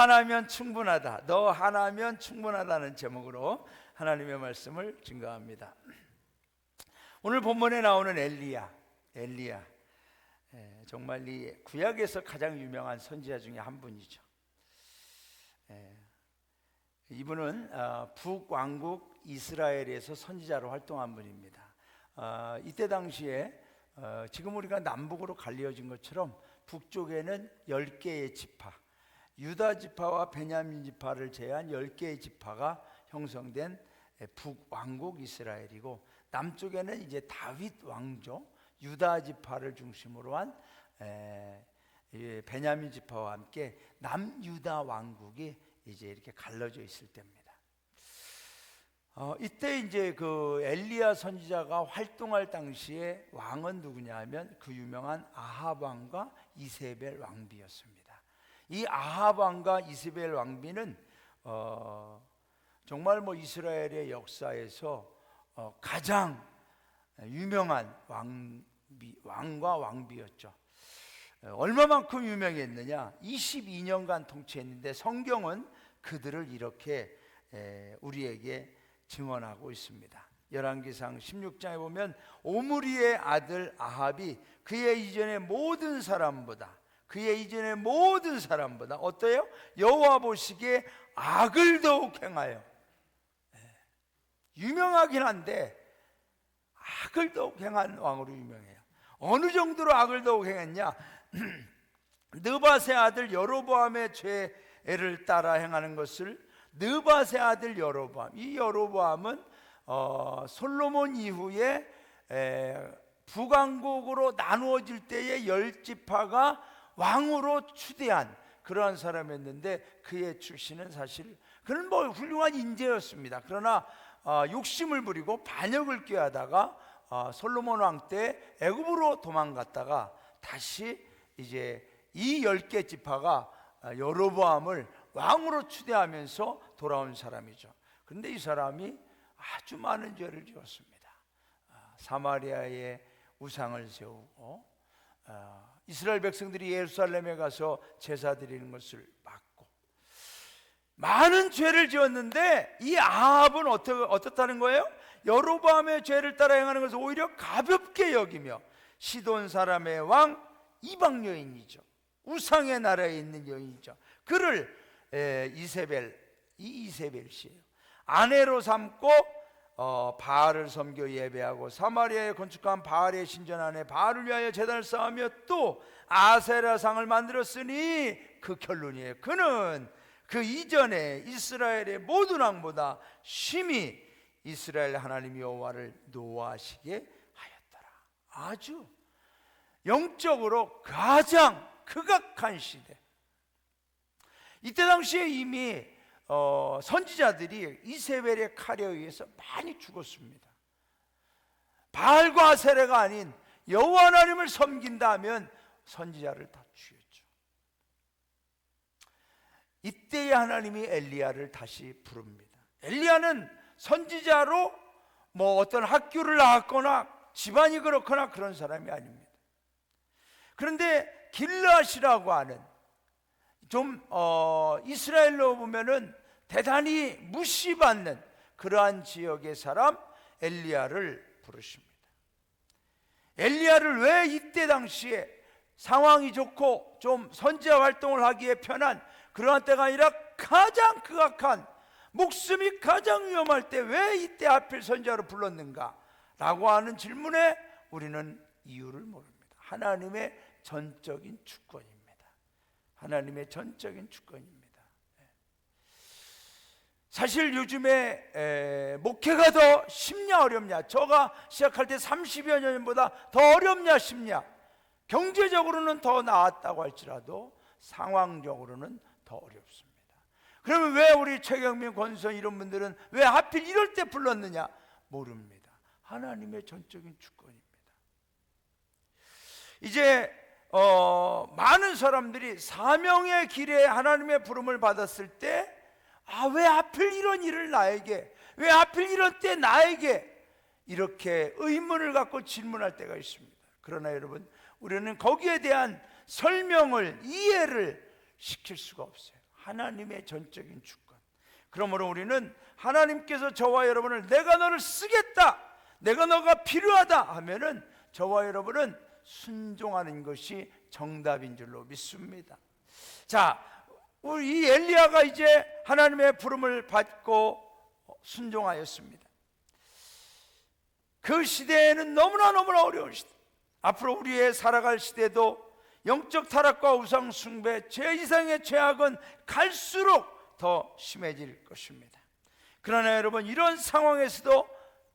하나면 충분하다, 너 하나면 충분하다는 제목으로 하나님의 말씀을 증거합니다. 오늘 본문에 나오는 엘리야, 정말 이 구약에서 가장 유명한 선지자 중에 한 분이죠. 이분은 북왕국 이스라엘에서 선지자로 활동한 분입니다. 이때 당시에 지금 우리가 남북으로 갈려진 것처럼 북쪽에는 10개의 지파, 유다 지파와 베냐민 지파를 제외한 10개의 지파가 형성된 북왕국 이스라엘이고, 남쪽에는 이제 다윗 왕조 유다 지파를 중심으로 한 베냐민 지파와 함께 남유다 왕국이 이제 이렇게 갈라져 있을 때입니다. 이때 이제 그 엘리야 선지자가 활동할 당시에 왕은 누구냐 하면 그 유명한 아합 왕과 이세벨 왕비였습니다. 이 아합 왕과 이세벨 왕비는 정말 이스라엘의 역사에서 가장 유명한 왕과 왕비였죠. 얼마만큼 유명했느냐? 22년간 통치했는데 성경은 그들을 이렇게 우리에게 증언하고 있습니다. 열왕기상 16장에 보면 오므리의 아들 아합이 그의 이전의 모든 사람보다 어때요? 여호와 보시기에 악을 더욱 행하여, 유명하긴 한데 악을 더욱 행한 왕으로 유명해요. 어느 정도로 악을 더욱 행했냐? 느밧의 아들 여로보암의 죄를 따라 행하는 것을, 느밧의 아들 여로보암, 이 여로보암은 솔로몬 이후에 북왕국으로 나누어질 때의 10지파가 왕으로 추대한 그러한 사람이었는데, 그의 출신은 사실 그는 훌륭한 인재였습니다. 그러나 욕심을 부리고 반역을 꾀하다가 솔로몬 왕 때 애굽으로 도망갔다가 다시 이제 이 10개 지파가 여로보암을 왕으로 추대하면서 돌아온 사람이죠. 그런데 이 사람이 아주 많은 죄를 지었습니다. 사마리아에 우상을 세우고, 이스라엘 백성들이 예루살렘에 가서 제사 드리는 것을 막고, 많은 죄를 지었는데 이 아합은 어떻다는 거예요? 여로보암의 죄를 따라 행하는 것을 오히려 가볍게 여기며, 시돈 사람의 왕 이방 여인이죠. 우상의 나라에 있는 여인이죠. 그를 이세벨 씨예요. 아내로 삼고 바알을 섬겨 예배하고, 사마리아에 건축한 바알의 신전 안에 바알을 위하여 제단을 쌓으며 또 아세라상을 만들었으니 그 결론이에요. 그는 그 이전에 이스라엘의 모든 왕보다 심히 이스라엘 하나님 여호와를 노하시게 하였더라. 아주 영적으로 가장 극악한 시대. 이때 당시에 이미 선지자들이 이세벨의 칼에 의해서 많이 죽었습니다. 바알과 아세라가 아닌 여호와 하나님을 섬긴다면 선지자를 다 죽였죠. 이때에 하나님이 엘리야를 다시 부릅니다. 엘리야는 선지자로 어떤 학교를 나왔거나 집안이 그렇거나 그런 사람이 아닙니다. 그런데 길르앗이라고 하는 이스라엘로 보면은 대단히 무시받는 그러한 지역의 사람 엘리야를 부르십니다. 엘리야를 왜 이때 당시에 상황이 좋고 좀 선지자 활동을 하기에 편한 그러한 때가 아니라 가장 극악한, 목숨이 가장 위험할 때 왜 이때 하필 선지자로 불렀는가 라고 하는 질문에 우리는 이유를 모릅니다. 하나님의 전적인 주권입니다. 하나님의 전적인 주권입니다. 사실 요즘에 목회가 더 쉽냐 어렵냐, 저가 시작할 때 30여 년보다 더 어렵냐 쉽냐, 경제적으로는 더 나았다고 할지라도 상황적으로는 더 어렵습니다. 그러면 왜 우리 최경민, 권선 이런 분들은 왜 하필 이럴 때 불렀느냐? 모릅니다. 하나님의 전적인 주권입니다. 이제 많은 사람들이 사명의 길에 하나님의 부름을 받았을 때, 왜 하필 이런 일을 나에게, 왜 하필 이런 때 나에게, 이렇게 의문을 갖고 질문할 때가 있습니다. 그러나 여러분, 우리는 거기에 대한 설명을, 이해를 시킬 수가 없어요. 하나님의 전적인 주권. 그러므로 우리는 하나님께서 저와 여러분을 내가 너를 쓰겠다, 내가 너가 필요하다 하면은 저와 여러분은 순종하는 것이 정답인 줄로 믿습니다. 자, 우리 이 엘리야가 이제 하나님의 부름을 받고 순종하였습니다. 그 시대에는 너무나 어려운 시대, 앞으로 우리의 살아갈 시대도 영적 타락과 우상 숭배, 죄 이상의 죄악은 갈수록 더 심해질 것입니다. 그러나 여러분, 이런 상황에서도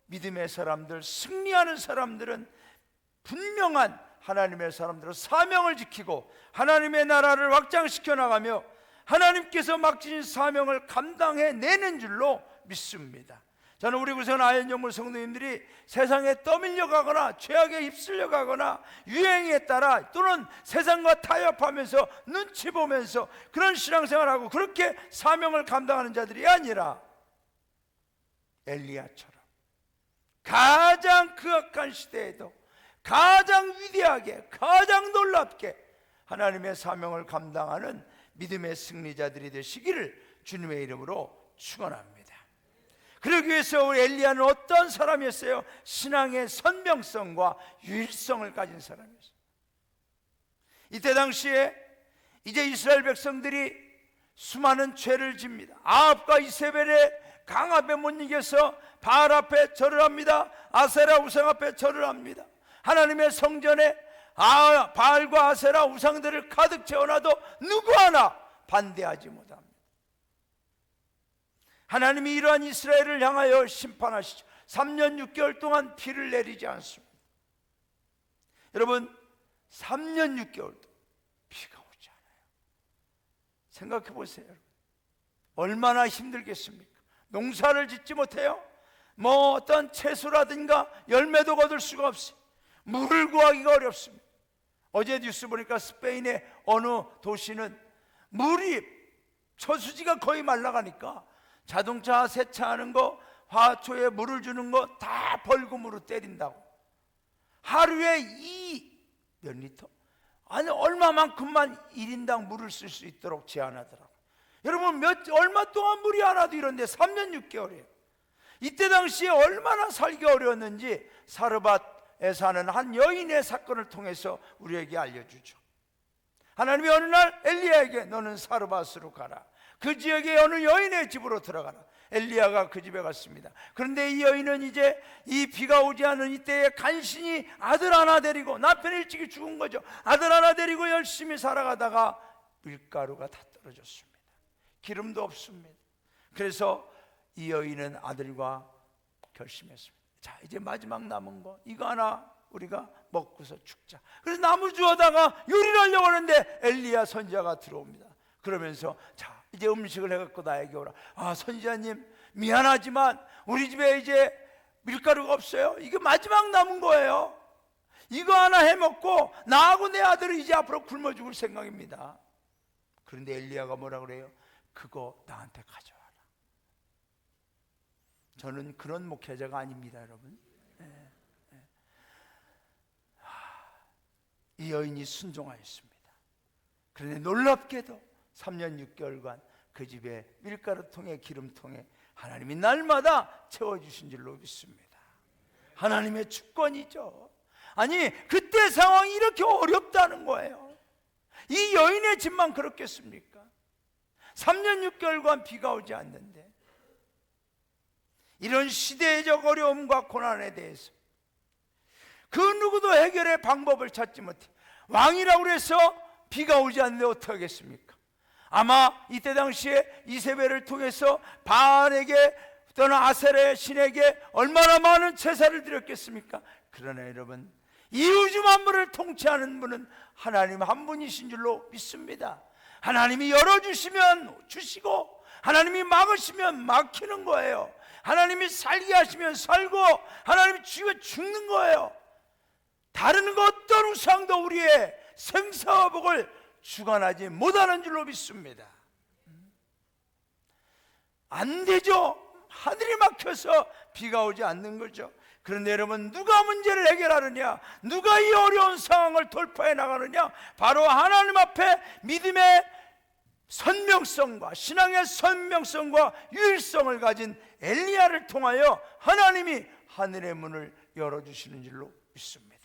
믿음의 사람들, 승리하는 사람들은 분명한 하나님의 사람들은 사명을 지키고 하나님의 나라를 확장시켜 나가며 하나님께서 맡기신 사명을 감당해내는 줄로 믿습니다. 저는 우리 구세군 아현영물 성도님들이 세상에 떠밀려 가거나 죄악에 휩쓸려 가거나 유행에 따라 또는 세상과 타협하면서 눈치 보면서 그런 신앙생활하고 그렇게 사명을 감당하는 자들이 아니라 엘리야처럼 가장 극악한 시대에도 가장 위대하게, 가장 놀랍게 하나님의 사명을 감당하는 믿음의 승리자들이 되시기를 주님의 이름으로 축원합니다. 그러기 위해서 우리 엘리야는 어떤 사람이었어요? 신앙의 선명성과 유일성을 가진 사람이었어요. 이때 당시에 이제 이스라엘 백성들이 수많은 죄를 집니다. 아합과 이세벨의 강압에 못 이겨서 바알 앞에 절을 합니다. 아세라 우상 앞에 절을 합니다. 하나님의 성전에 바알과 아세라 우상들을 가득 채워놔도 누구 하나 반대하지 못합니다. 하나님이 이러한 이스라엘을 향하여 심판하시죠. 3년 6개월 동안 비를 내리지 않습니다. 여러분, 3년 6개월도 비가 오지 않아요. 생각해 보세요. 얼마나 힘들겠습니까? 농사를 짓지 못해요. 뭐 어떤 채소라든가 열매도 거둘 수가 없어요. 물을 구하기가 어렵습니다. 어제 뉴스 보니까 스페인의 어느 도시는 물이 저수지가 거의 말라가니까 자동차 세차하는 거, 화초에 물을 주는 거 다 벌금으로 때린다고. 하루에 몇 리터? 아니 얼마만큼만 1인당 물을 쓸 수 있도록 제한하더라고요. 여러분, 얼마 동안 물이 안 와도 이런데 3년 6개월이에요. 이때 당시에 얼마나 살기 어려웠는지 사르밧에 사는 한 여인의 사건을 통해서 우리에게 알려주죠. 하나님이 어느 날 엘리야에게 너는 사르밧으로 가라. 그 지역의 어느 여인의 집으로 들어가라. 엘리야가 그 집에 갔습니다. 그런데 이 여인은 이제 이 비가 오지 않은 이때에 간신히 아들 하나 데리고, 남편이 일찍이 죽은 거죠. 아들 하나 데리고 열심히 살아가다가 밀가루가 다 떨어졌습니다. 기름도 없습니다. 그래서 이 여인은 아들과 결심했습니다. 자, 이제 마지막 남은 거 이거 하나 우리가 먹고서 죽자. 그래서 나무 주워다가 요리를 하려고 하는데 엘리야 선지자가 들어옵니다. 그러면서 자, 이제 음식을 해갖고 나에게 오라. 아, 선지자님 미안하지만 우리 집에 이제 밀가루가 없어요. 이게 마지막 남은 거예요. 이거 하나 해먹고 나하고 내 아들은 이제 앞으로 굶어 죽을 생각입니다. 그런데 엘리야가 뭐라 그래요? 그거 나한테 가져와라. 저는 그런 목회자가 아닙니다, 여러분. 이 여인이 순종하였습니다. 그런데 놀랍게도 3년 6개월간 그 집에 밀가루통에 기름통에 하나님이 날마다 채워주신 줄로 믿습니다. 하나님의 주권이죠. 아니, 그때 상황이 이렇게 어렵다는 거예요. 이 여인의 집만 그렇겠습니까? 3년 6개월간 비가 오지 않는데, 이런 시대적 어려움과 고난에 대해서 그 누구도 해결의 방법을 찾지 못해. 왕이라고 해서 비가 오지 않는데 어떻게 하겠습니까? 아마 이때 당시에 이세벨을 통해서 바알에게 또는 아세라의 신에게 얼마나 많은 제사를 드렸겠습니까? 그러나 여러분, 이 우주 만물을 통치하는 분은 하나님 한 분이신 줄로 믿습니다. 하나님이 열어주시면 주시고 하나님이 막으시면 막히는 거예요. 하나님이 살게 하시면 살고 하나님이 죽이면 죽는 거예요. 다른 어떤 우상도 우리의 생사와 복을 주관하지 못하는 줄로 믿습니다. 안 되죠. 하늘이 막혀서 비가 오지 않는 거죠. 그런데 여러분, 누가 문제를 해결하느냐, 누가 이 어려운 상황을 돌파해 나가느냐, 바로 하나님 앞에 믿음의 선명성과 신앙의 선명성과 유일성을 가진 엘리야를 통하여 하나님이 하늘의 문을 열어주시는 줄로 믿습니다.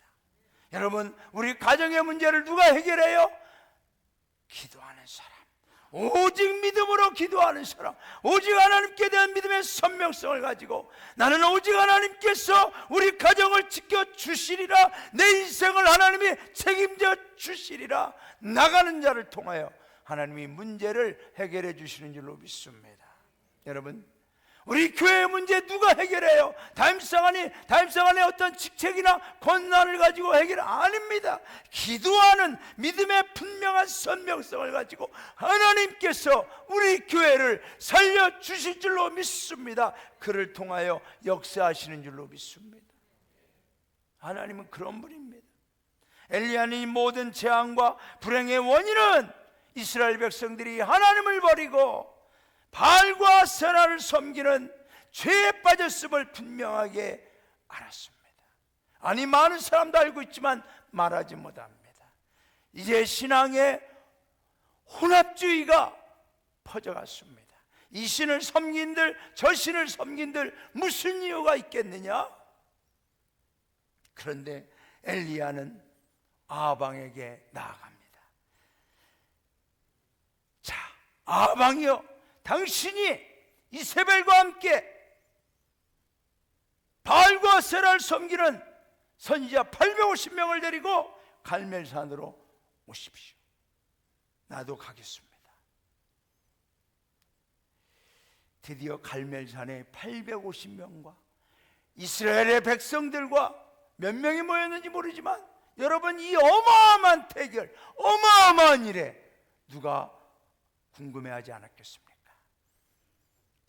여러분, 우리 가정의 문제를 누가 해결해요? 기도하는 사람, 오직 믿음으로 기도하는 사람, 오직 하나님께 대한 믿음의 선명성을 가지고 나는 오직 하나님께서 우리 가정을 지켜주시리라, 내 인생을 하나님이 책임져 주시리라 나가는 자를 통하여 하나님이 문제를 해결해 주시는 줄로 믿습니다. 여러분, 우리 교회의 문제 누가 해결해요? 담임상안의 어떤 직책이나 권한을 가지고 해결 아닙니다. 기도하는 믿음의 분명한 선명성을 가지고 하나님께서 우리 교회를 살려주실 줄로 믿습니다. 그를 통하여 역사하시는 줄로 믿습니다. 하나님은 그런 분입니다. 엘리야는 이 모든 재앙과 불행의 원인은 이스라엘 백성들이 하나님을 버리고 바알과 아세라를 섬기는 죄에 빠졌음을 분명하게 알았습니다. 아니, 많은 사람도 알고 있지만 말하지 못합니다. 이제 신앙의 혼합주의가 퍼져갔습니다. 이 신을 섬긴들 저 신을 섬긴들 무슨 이유가 있겠느냐? 그런데 엘리야는 아방에게 나아갑니다. 자, 아방이여, 당신이 이세벨과 함께 바알과 아세라를 섬기는 선지자 850명을 데리고 갈멜산으로 오십시오. 나도 가겠습니다. 드디어 갈멜산에 850명과 이스라엘의 백성들과 몇 명이 모였는지 모르지만 여러분, 이 어마어마한 대결, 어마어마한 일에 누가 궁금해하지 않았겠습니까?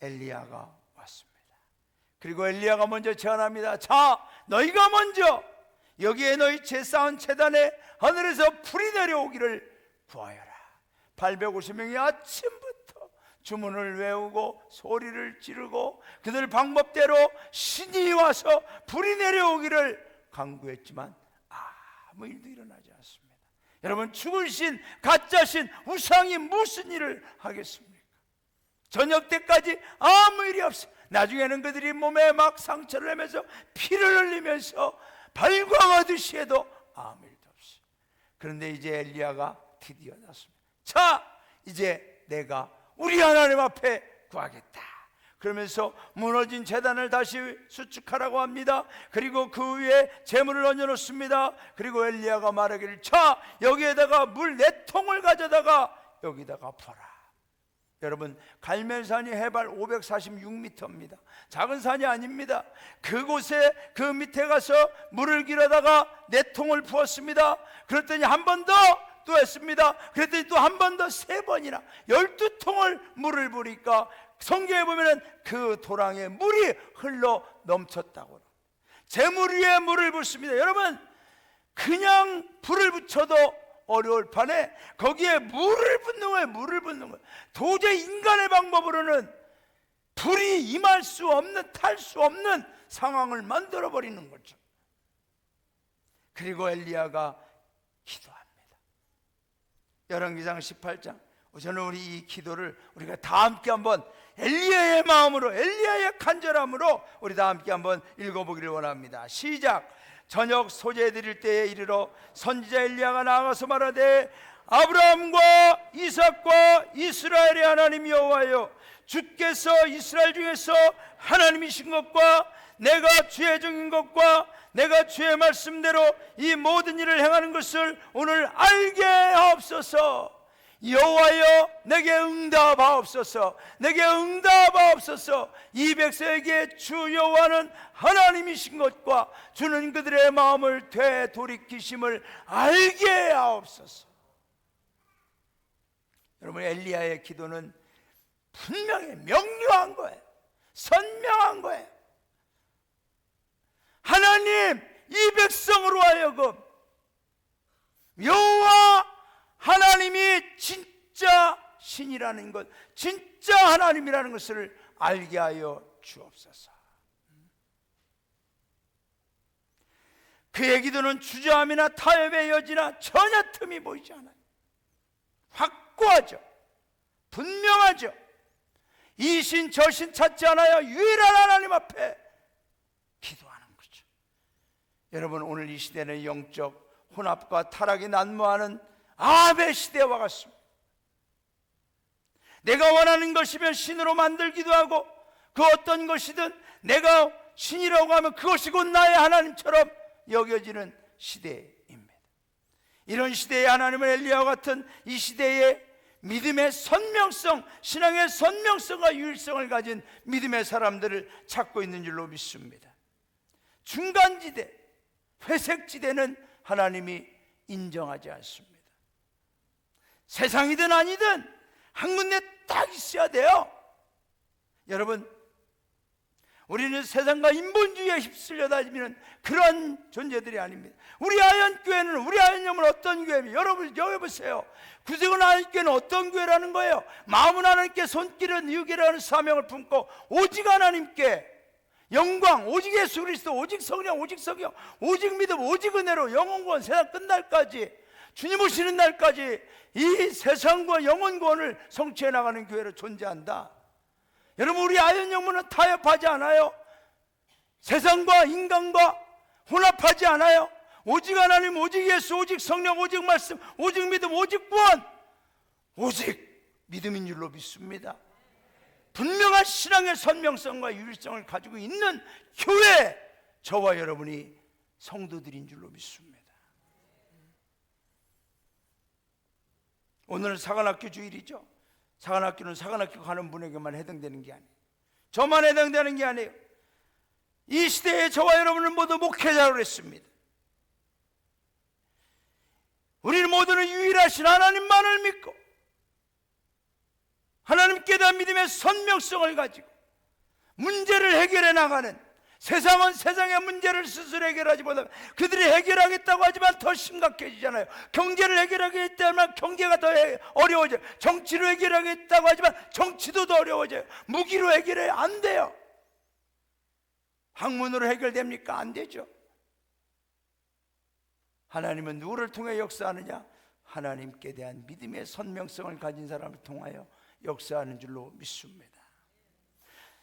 엘리야가 왔습니다. 그리고 엘리야가 먼저 제안합니다. 자, 너희가 먼저 여기에 너희 채 쌓은 채단에 하늘에서 불이 내려오기를 구하여라. 850명이 아침부터 주문을 외우고 소리를 지르고 그들 방법대로 신이 와서 불이 내려오기를 간구했지만 아무 일도 일어나지 않습니다. 여러분, 죽을 신, 가짜 신, 우상이 무슨 일을 하겠습니까? 저녁 때까지 아무 일이 없어. 나중에는 그들이 몸에 막 상처를 내면서 피를 흘리면서 발광하듯이 해도 아무 일도 없어. 그런데 이제 엘리야가 드디어 났습니다. 자, 이제 내가 우리 하나님 앞에 구하겠다. 그러면서 무너진 제단을 다시 수축하라고 합니다. 그리고 그 위에 재물을 얹어놓습니다. 그리고 엘리야가 말하기를, 자, 여기에다가 물 4통을 가져다가 여기다가 부어라. 여러분, 갈멜산이 해발 546m입니다. 작은 산이 아닙니다. 그곳에 그 밑에 가서 물을 길어다가 4통을 부었습니다. 그랬더니 한 번 더 또 했습니다. 그랬더니 또 한 번 더 3번이나 12통을 물을 부으니까 성경에 보면은 그 도랑에 물이 흘러 넘쳤다고. 재물 위에 물을 붓습니다. 여러분, 그냥 불을 붙여도 어려울 판에 거기에 물을 붓는 거예요. 물을 붓는 거예요. 도저히 인간의 방법으로는 불이 임할 수 없는, 탈 수 없는 상황을 만들어 버리는 거죠. 그리고 엘리야가 기도합니다. 열왕기상 18장. 저는 우리 이 기도를 우리가 다 함께 한번 엘리야의 마음으로, 엘리야의 간절함으로 우리 다 함께 한번 읽어보기를 원합니다. 시작. 저녁 소재 드릴 때에 이르러 선지자 엘리야가 나아가서 말하되, 아브라함과 이삭과 이스라엘의 하나님 여호와여, 주께서 이스라엘 중에서 하나님이신 것과 내가 주의 종인 것과 내가 주의 말씀대로 이 모든 일을 행하는 것을 오늘 알게 하옵소서. 여호와여, 내게 응답하옵소서. 내게 응답하옵소서. 이 백성에게 주 여호와는 하나님이신 것과 주는 그들의 마음을 되돌이키심을 알게 하옵소서. 여러분, 엘리야의 기도는 분명히 명료한 거예요. 선명한 거예요. 하나님, 이 백성으로 하여금 여호와 하나님이 진짜 신이라는 것, 진짜 하나님이라는 것을 알게 하여 주옵소서. 그의 기도는 주저함이나 타협의 여지나 전혀 틈이 보이지 않아요. 확고하죠. 분명하죠. 이신 저신 찾지 않아요. 유일한 하나님 앞에 기도하는 거죠. 여러분, 오늘 이 시대는 영적 혼합과 타락이 난무하는 아합의 시대와 같습니다. 내가 원하는 것이면 신으로 만들기도 하고, 그 어떤 것이든 내가 신이라고 하면 그것이 곧 나의 하나님처럼 여겨지는 시대입니다. 이런 시대에 하나님은 엘리야와 같은 이 시대에 믿음의 선명성, 신앙의 선명성과 유일성을 가진 믿음의 사람들을 찾고 있는 줄로 믿습니다. 중간지대, 회색지대는 하나님이 인정하지 않습니다. 세상이든 아니든 한 군데 딱 있어야 돼요. 여러분, 우리는 세상과 인본주의에 휩쓸려 다니는 그런 존재들이 아닙니다. 우리 아현교회는, 우리 아현영은 어떤 교회입니까? 여러분 여쭤보세요. 구세군 아현교회는 어떤 교회라는 거예요? 마음은 하나님께, 손길은 이웃이라는 사명을 품고 오직 하나님께 영광, 오직 예수 그리스도, 오직 성령, 오직 성령, 오직 믿음, 오직 은혜로 영원구원, 세상 끝날까지, 주님 오시는 날까지 이 세상과 영원구원을 성취해 나가는 교회로 존재한다. 여러분, 우리 아현영문은 타협하지 않아요. 세상과 인간과 혼합하지 않아요. 오직 하나님, 오직 예수, 오직 성령, 오직 말씀, 오직 믿음, 오직 구원, 오직 믿음인 줄로 믿습니다. 분명한 신앙의 선명성과 유일성을 가지고 있는 교회, 저와 여러분이 성도들인 줄로 믿습니다. 오늘은 사관학교 주일이죠. 사관학교는 사관학교 가는 분에게만 해당되는 게 아니에요. 저만 해당되는 게 아니에요. 이 시대에 저와 여러분은 모두 목회자로 했습니다. 우리는 모두는 유일하신 하나님만을 믿고 하나님께 대한 믿음의 선명성을 가지고 문제를 해결해 나가는, 세상은 세상의 문제를 스스로 해결하지 못하면 그들이 해결하겠다고 하지만 더 심각해지잖아요. 경제를 해결하겠다면 경제가 더 어려워져요. 정치로 해결하겠다고 하지만 정치도 더 어려워져요. 무기로 해결해 안 돼요. 학문으로 해결됩니까? 안 되죠. 하나님은 누구를 통해 역사하느냐? 하나님께 대한 믿음의 선명성을 가진 사람을 통하여 역사하는 줄로 믿습니다.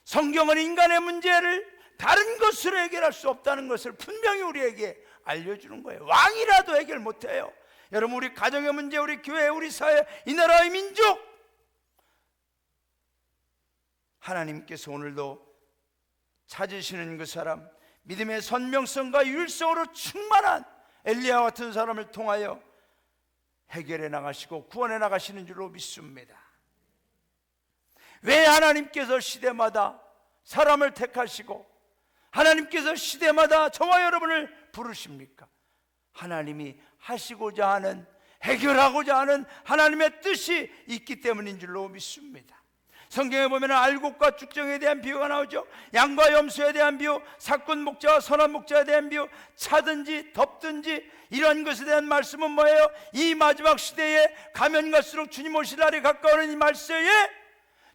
성경은 인간의 문제를 다른 것으로 해결할 수 없다는 것을 분명히 우리에게 알려주는 거예요. 왕이라도 해결 못해요. 여러분, 우리 가정의 문제, 우리 교회, 우리 사회, 이 나라의 민족, 하나님께서 오늘도 찾으시는 그 사람, 믿음의 선명성과 유일성으로 충만한 엘리야 같은 사람을 통하여 해결해 나가시고 구원해 나가시는 줄로 믿습니다. 왜 하나님께서 시대마다 사람을 택하시고 하나님께서 시대마다 저와 여러분을 부르십니까? 하나님이 하시고자 하는, 해결하고자 하는 하나님의 뜻이 있기 때문인 줄로 믿습니다. 성경에 보면 알곡과 죽정에 대한 비유가 나오죠. 양과 염소에 대한 비유, 사꾼 목자와 선한 목자에 대한 비유, 차든지 덥든지 이런 것에 대한 말씀은 뭐예요? 이 마지막 시대에 가면 갈수록 주님 오실 날이 가까우는 이 말세에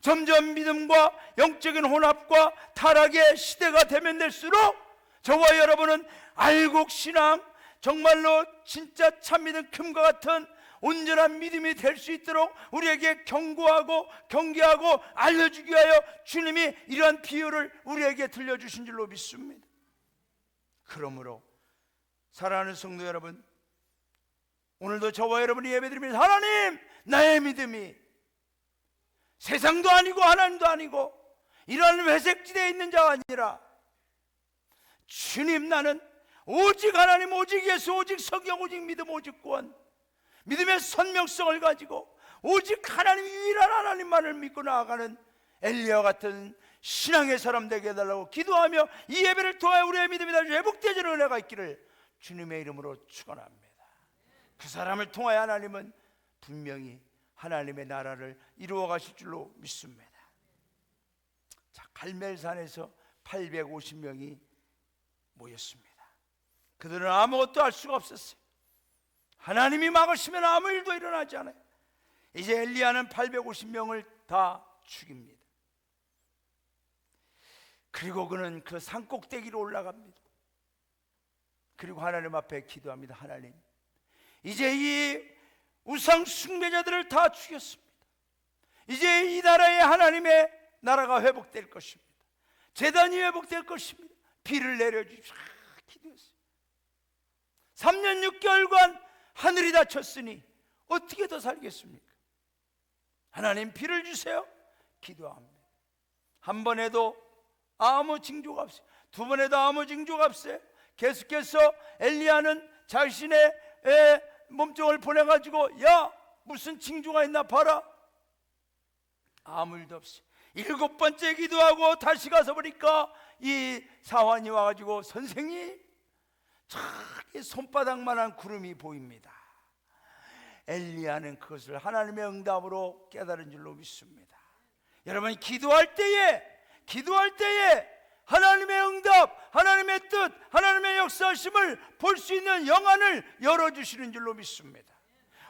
점점 믿음과 영적인 혼합과 타락의 시대가 되면 될수록 저와 여러분은 알곡 신앙, 정말로 진짜 참믿음 금과 같은 온전한 믿음이 될 수 있도록 우리에게 경고하고 경계하고 알려주기 위하여 주님이 이러한 비유를 우리에게 들려주신 줄로 믿습니다. 그러므로 사랑하는 성도 여러분, 오늘도 저와 여러분이 예배드리면서 하나님, 나의 믿음이 세상도 아니고 하나님도 아니고 이러한 회색지대에 있는 자가 아니라 주님, 나는 오직 하나님, 오직 예수, 오직 성경, 오직 믿음, 오직 구원, 믿음의 선명성을 가지고 오직 하나님, 유일한 하나님만을 믿고 나아가는 엘리야 같은 신앙의 사람 되게 해달라고 기도하며 이 예배를 통하여 우리의 믿음이 다시 회복되는 은혜가 있기를 주님의 이름으로 축원합니다. 그 사람을 통하여 하나님은 분명히 하나님의 나라를 이루어 가실 줄로 믿습니다. 자, 갈멜산에서 850명이 모였습니다. 그들은 아무것도 할 수가 없었어요. 하나님이 막으시면 아무 일도 일어나지 않아요. 이제 엘리야는 850명을 다 죽입니다. 그리고 그는 그 산꼭대기로 올라갑니다. 그리고 하나님 앞에 기도합니다. 하나님, 이제 이 우상 숭배자들을 다 죽였습니다. 이제 이 나라에 하나님의 나라가 회복될 것입니다. 제단이 회복될 것입니다. 비를 내려주십시오. 기도했어요. 3년 6개월간 하늘이 닫혔으니 어떻게 더 살겠습니까? 하나님 비를 주세요. 기도합니다. 한 번에도 아무 징조가 없어요. 두 번에도 아무 징조가 없어요. 계속해서 엘리야는 자신의 몸종을 보내가지고 야 무슨 징조가 있나 봐라. 아무 일도 없어요. 7번째 기도하고 다시 가서 보니까 이 사환이 와가지고 선생님 저기 손바닥만한 구름이 보입니다. 엘리야는 그것을 하나님의 응답으로 깨달은 줄로 믿습니다. 여러분 기도할 때에 하나님의 응답, 하나님의 뜻, 하나님의 역사하심을 볼 수 있는 영안을 열어주시는 줄로 믿습니다.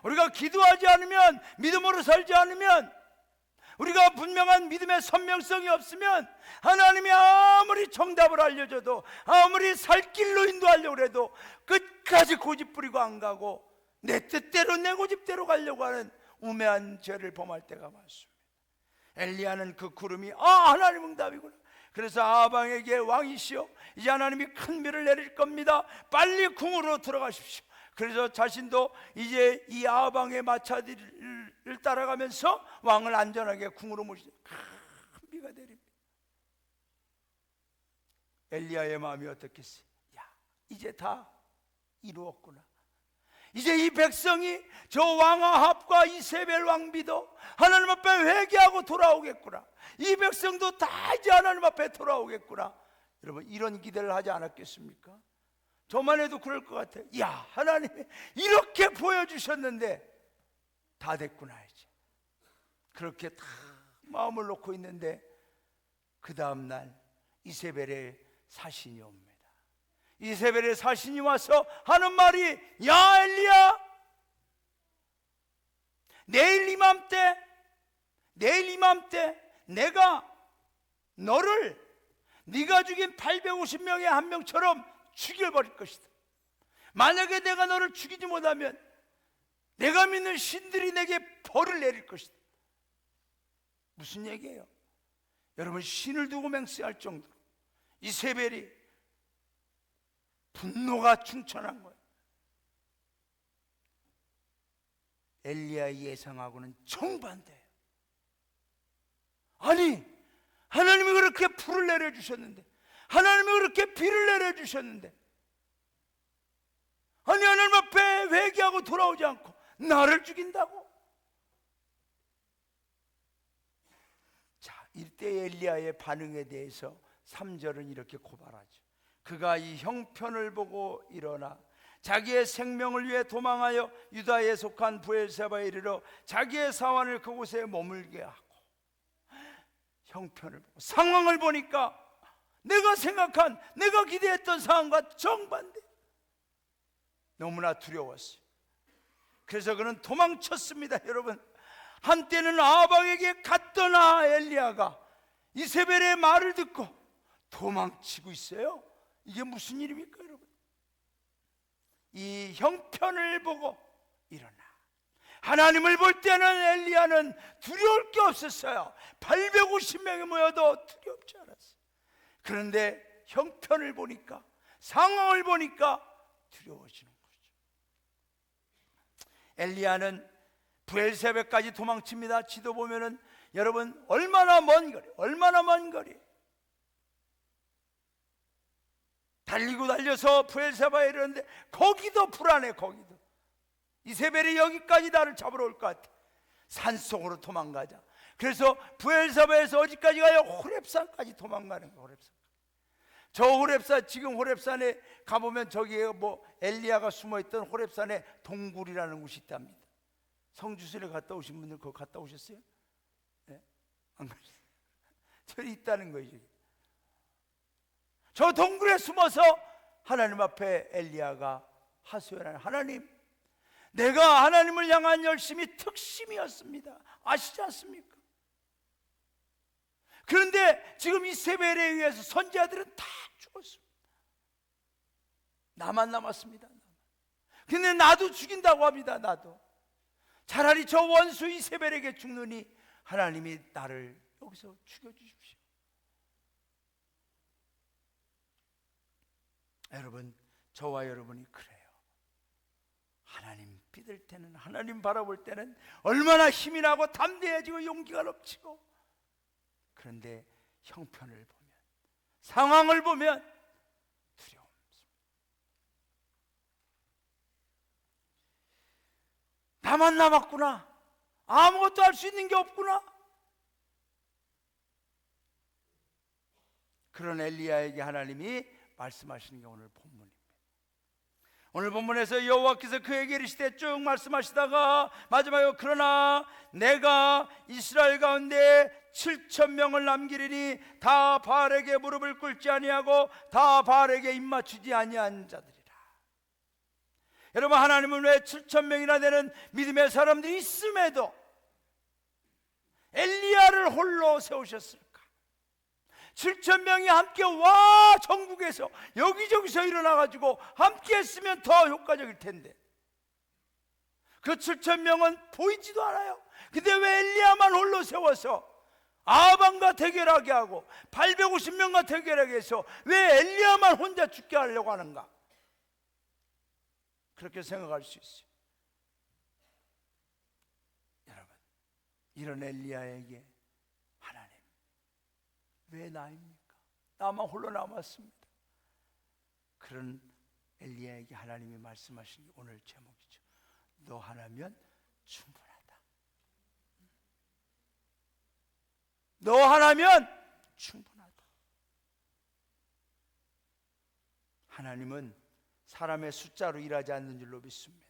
우리가 기도하지 않으면, 믿음으로 살지 않으면, 우리가 분명한 믿음의 선명성이 없으면 하나님이 아무리 정답을 알려줘도, 아무리 살 길로 인도하려고 해도 끝까지 고집부리고 안 가고 내 뜻대로 내 고집대로 가려고 하는 우매한 죄를 범할 때가 많습니다. 엘리야는 그 구름이 하나님 응답이구나. 그래서 아방에게 왕이시여 이제 하나님이 큰 비를 내릴 겁니다. 빨리 궁으로 들어가십시오. 그래서 자신도 이제 이 아방의 마차들을 따라가면서 왕을 안전하게 궁으로 모시죠. 큰 비가 내립니다. 엘리야의 마음이 어떻겠어요? 야, 이제 다 이루었구나. 이제 이 백성이 저 왕 아합과 이세벨 왕비도 하나님 앞에 회개하고 돌아오겠구나. 이 백성도 다 이제 하나님 앞에 돌아오겠구나. 여러분 이런 기대를 하지 않았겠습니까? 저만 해도 그럴 것 같아요. 야, 하나님이 이렇게 보여주셨는데 다 됐구나 이제. 그렇게 다 마음을 놓고 있는데 그 다음날 이세벨의 사신이 옵니다. 이세벨의 사신이 와서 하는 말이 야 엘리야, 내일 이맘때 내가 너를 네가 죽인 850명의 한 명처럼 죽여버릴 것이다. 만약에 내가 너를 죽이지 못하면 내가 믿는 신들이 내게 벌을 내릴 것이다. 무슨 얘기예요? 여러분 신을 두고 맹세할 정도로 이세벨이 분노가 충천한 거예요. 엘리야의 예상하고는 정반대예요. 아니 하나님이 그렇게 불을 내려주셨는데, 하나님이 그렇게 비를 내려주셨는데, 아니 하나님 앞에 회개하고 돌아오지 않고 나를 죽인다고? 자, 이때 엘리야의 반응에 대해서 3절은 이렇게 고발하죠. 그가 이 형편을 보고 일어나 자기의 생명을 위해 도망하여 유다에 속한 브엘세바에 이르러 자기의 사환을 그곳에 머물게 하고, 형편을 보고 상황을 보니까 내가 생각한, 내가 기대했던 상황과 정반대. 너무나 두려웠어요. 그래서 그는 도망쳤습니다. 여러분 한때는 아방에게 갔던 엘리야가 이세벨의 말을 듣고 도망치고 있어요. 이게 무슨 일입니까 여러분? 이 형편을 보고 일어나. 하나님을 볼 때는 엘리야는 두려울 게 없었어요. 850명이 모여도 두렵지 않았어요. 그런데 형편을 보니까, 상황을 보니까 두려워지는 거죠. 엘리야는 브엘세바까지 도망칩니다. 지도 보면은 여러분 얼마나 먼 거리. 달리고 달려서 브엘세바에 이르는데 거기도 불안해. 거기도 이세벨이 여기까지 나를 잡으러 올 것 같아. 산속으로 도망가자. 그래서 브엘세바에서 어디까지 가요? 호렙산까지 도망가는 거예요. 호렙산. 저 호렙산, 지금 호렙산에 가보면 저기에 뭐 엘리야가 숨어있던 호렙산에 동굴이라는 곳이 있답니다. 성주순에 갔다 오신 분들 그거 갔다 오셨어요? 네? 안 가셨어요? 저기 있다는 거예요. 저 동굴에 숨어서 하나님 앞에 엘리야가 하소연하는, 하나님, 내가 하나님을 향한 열심이 특심이었습니다. 아시지 않습니까? 그런데 지금 이세벨에 의해서 선지자들은 다 죽었습니다. 나만 남았습니다. 근데 나도 죽인다고 합니다. 나도 차라리 저 원수 이세벨에게 죽느니 하나님이 나를 여기서 죽여주십시오. 여러분, 저와 여러분이 그래요. 하나님 믿을 때는, 하나님 바라볼 때는 얼마나 힘이 나고 담대해지고 용기가 넘치고, 그런데 형편을 보면, 상황을 보면 두려움입니다. 나만 남았구나, 아무것도 할 수 있는 게 없구나. 그런 엘리야에게 하나님이 말씀하시는 게 오늘 본문입니다. 오늘 본문에서 여호와께서 그에게 이르시되 쭉 말씀하시다가 마지막에 그러나 내가 이스라엘 가운데 7,000명을 남기리니 다 바알에게 무릎을 꿇지 아니하고 다 바알에게 입맞추지 아니한 자들이라. 여러분, 하나님은 왜 7,000명이나 되는 믿음의 사람들이 있음에도 엘리야를 홀로 세우셨을까? 7,000명이 함께 와 전국에서 여기저기서 일어나가지고 함께 했으면 더 효과적일 텐데, 그 7,000명은 보이지도 않아요. 근데 왜 엘리야만 홀로 세워서 아합과 대결하게 하고 850명과 대결하게 해서 왜 엘리야만 혼자 죽게 하려고 하는가? 그렇게 생각할 수 있어요. 여러분, 이런 엘리야에게 하나님, 왜 나입니까? 나만 홀로 남았습니다. 그런 엘리야에게 하나님이 말씀하신 게 오늘 제목이죠. 너 하나면 충분하다. 너 하나면 충분하다. 하나님은 사람의 숫자로 일하지 않는 줄로 믿습니다.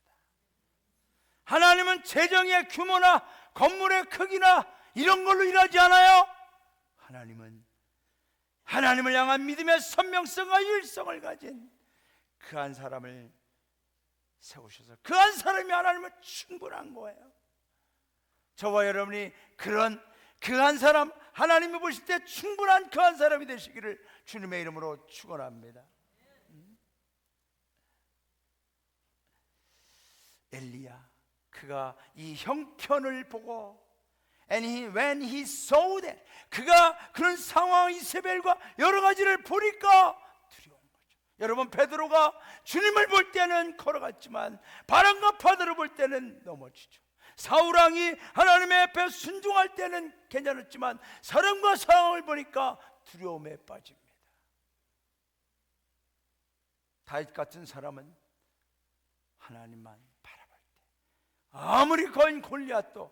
하나님은 재정의 규모나 건물의 크기나 이런 걸로 일하지 않아요. 하나님을 향한 믿음의 선명성과 유일성을 가진 그 한 사람을 세우셔서 그 한 사람이 하나님은 충분한 거예요. 저와 여러분이 그런 그 한 사람, 하나님이 보실 때 충분한 그 한 사람이 되시기를 주님의 이름으로 축원합니다. 엘리야, 그가 이 형편을 보고 when he saw that, 그가 그런 상황, 이세벨과 여러 가지를 보니까 두려운 거죠. 여러분, 베드로가 주님을 볼 때는 걸어갔지만 바람과 파도를 볼 때는 넘어지죠. 사울왕이 하나님의 앞에 순종할 때는 괜찮았지만 사람과 상황을 보니까 두려움에 빠집니다. 다윗 같은 사람은 하나님만 바라볼 때 아무리 거인 골리앗도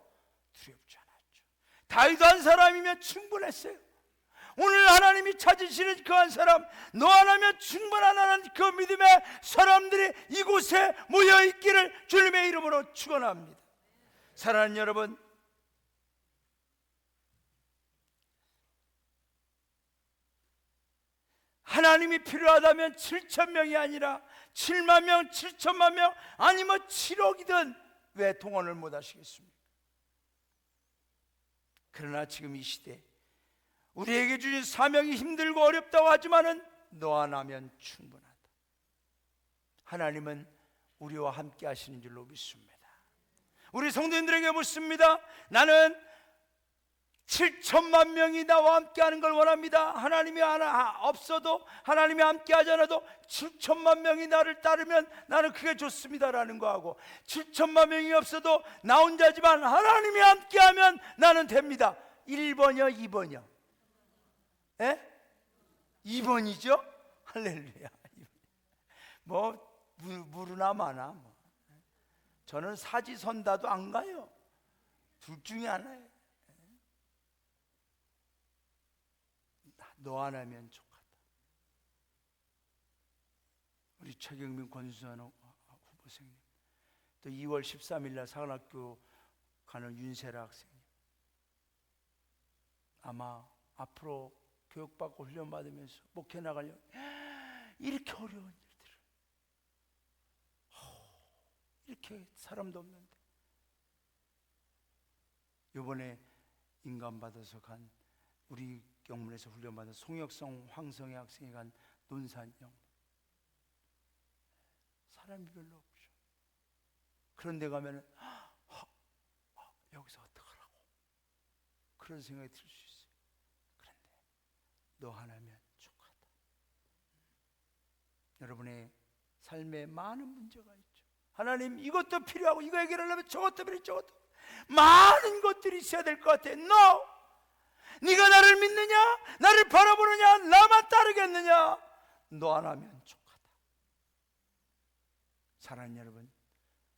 두렵지 않았죠. 다윗 한 사람이면 충분했어요. 오늘 하나님이 찾으시는 그 한 사람, 너 하나면 충분하다는 그 믿음의 사람들이 이곳에 모여있기를 주님의 이름으로 축원합니다. 사랑하는 여러분, 하나님이 필요하다면 7,000명이 아니라 7만 명, 7천만 명, 아니면 7억이든 왜 동원을 못 하시겠습니까? 그러나 지금 이 시대 우리에게 주신 사명이 힘들고 어렵다고 하지만은 너 하나면 충분하다. 하나님은 우리와 함께 하시는 줄로 믿습니다. 우리 성도님들에게 묻습니다. 나는 7천만 명이 나와 함께 하는 걸 원합니다. 하나님이 하나 없어도, 하나님이 함께 하지 않아도 7천만 명이 나를 따르면 나는 그게 좋습니다라는 거하고, 7천만 명이 없어도 나 혼자지만 하나님이 함께 하면 나는 됩니다. 1번이요 2번이요? 예? 2번이죠? 할렐루야. 뭐 무르나 마나 뭐. 저는 사지선다도 안 가요. 둘 중에 하나예요. 너 하나면 좋겠다. 우리 최경민 권수현 후보생님, 또 2월 13일 날 사관학교 가는 윤세라 학생님, 아마 앞으로 교육받고 훈련받으면서 목회 나가려면 이렇게 어려운 일들을, 이렇게 사람도 없는데, 이번에 인간받아서 간 우리 경문에서 훈련받은 송혁성, 황성의 학생이 간 논산영, 사람이 별로 없죠. 그런데 가면은 여기서 어떡하라고, 그런 생각이 들 수 있어요. 그런데 너 하나면 족하다. 여러분의 삶에 많은 문제가 있죠. 하나님 이것도 필요하고 이거 해결하려면 저것도 필요해, 저것도 많은 것들이 있어야 될 것 같아. No! 네가 나를 믿느냐? 나를 바라보느냐? 나만 따르겠느냐? 너 하나면 족하다. 사랑하는 여러분,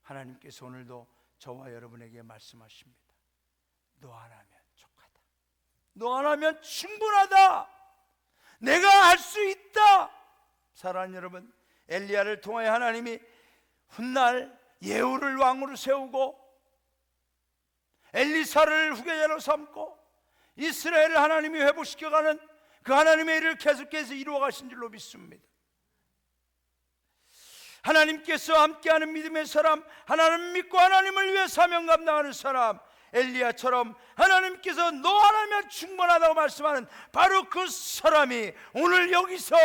하나님께서 오늘도 저와 여러분에게 말씀하십니다. 너 하나면 족하다. 너 하나면 충분하다. 내가 할 수 있다. 사랑하는 여러분, 엘리야를 통하여 하나님이 훗날 예후를 왕으로 세우고 엘리사를 후계자로 삼고 이스라엘을 하나님이 회복시켜가는 그 하나님의 일을 계속해서 이루어 가신 줄로 믿습니다. 하나님께서 함께하는 믿음의 사람, 하나님 믿고 하나님을 위해 사명 감당하는 사람, 엘리야처럼 하나님께서 너 하나면 충분하다고 말씀하는 바로 그 사람이 오늘 여기서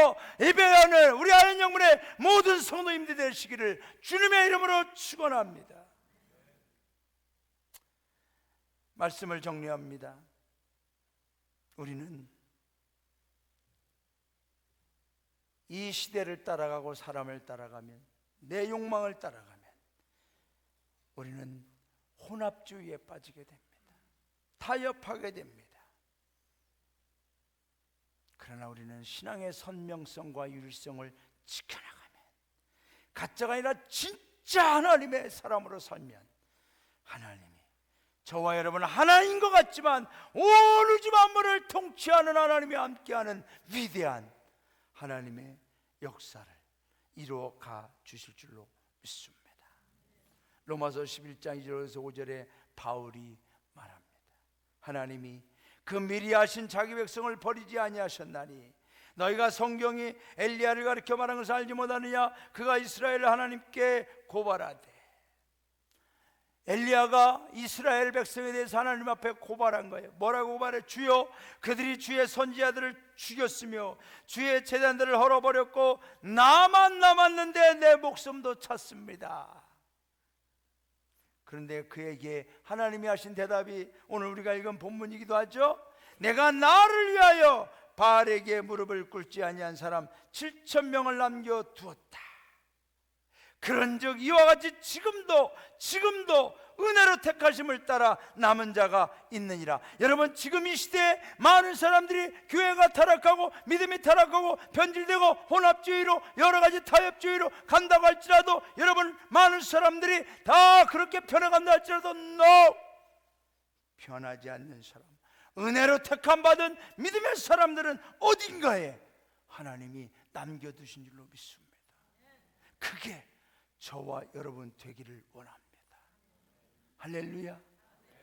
예배하는 우리 아현영문의 모든 성도님들 되시기를 주님의 이름으로 축원합니다. 말씀을 정리합니다. 우리는 이 시대를 따라가고 사람을 따라가면, 내 욕망을 따라가면 우리는 혼합주의에 빠지게 됩니다. 타협하게 됩니다. 그러나 우리는 신앙의 선명성과 유일성을 지켜나가면, 가짜가 아니라 진짜 하나님의 사람으로 살면 하나님이 저와 여러분 하나인 것 같지만 온 우주 만물을 통치하는 하나님이 함께하는 위대한 하나님의 역사를 이루어 가 주실 줄로 믿습니다. 로마서 11장 2절에서 5절에 바울이 말합니다. 하나님이 그 미리 하신 자기 백성을 버리지 아니하셨나니 너희가 성경이 엘리야를 가리켜 말한 것을 알지 못하느냐? 그가 이스라엘을 하나님께 고발하되. 엘리야가 이스라엘 백성에 대해서 하나님 앞에 고발한 거예요. 뭐라고 고발해? 주여, 그들이 주의 선지자들을 죽였으며 주의 제단들을 헐어버렸고 나만 남았는데 내 목숨도 찼습니다. 그런데 그에게 하나님이 하신 대답이 오늘 우리가 읽은 본문이기도 하죠. 내가 나를 위하여 바알에게 무릎을 꿇지 아니한 사람 7,000명을 남겨두었다. 그런즉 이와 같이 지금도 은혜로 택하심을 따라 남은 자가 있느니라. 여러분, 지금 이 시대에 많은 사람들이 교회가 타락하고 믿음이 타락하고 변질되고 혼합주의로 여러 가지 타협주의로 간다고 할지라도, 여러분, 많은 사람들이 다 그렇게 변해간다 할지라도 no! 변하지 않는 사람, 은혜로 택함 받은 믿음의 사람들은 어딘가에 하나님이 남겨두신 줄로 믿습니다. 그게 저와 여러분 되기를 원합니다. 할렐루야.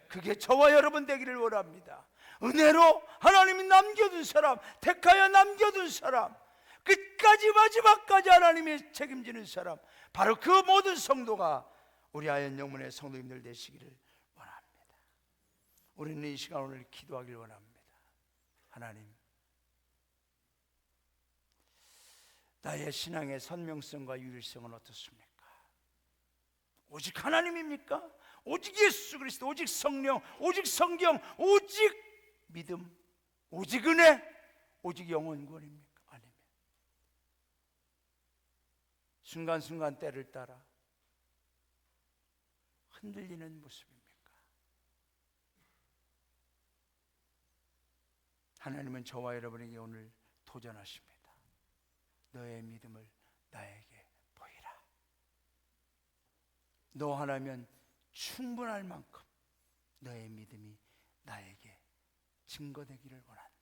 그게 저와 여러분 되기를 원합니다. 은혜로 하나님이 남겨둔 사람, 택하여 남겨둔 사람, 끝까지 마지막까지 하나님이 책임지는 사람, 바로 그 모든 성도가 우리 아현영문의 성도님들 되시기를 원합니다. 우리는 이 시간 오늘 기도하기를 원합니다. 하나님, 나의 신앙의 선명성과 유일성은 어떻습니까? 오직 하나님입니까? 오직 예수 그리스도, 오직 성령, 오직 성경, 오직 믿음, 오직 은혜, 오직 영원권입니까? 아니면 순간순간 때를 따라 흔들리는 모습입니까? 하나님은 저와 여러분에게 오늘 도전하십니다. 너의 믿음을 나에게 보이라. 너 하나면 충분할 만큼 너의 믿음이 나에게 증거되기를 원한다.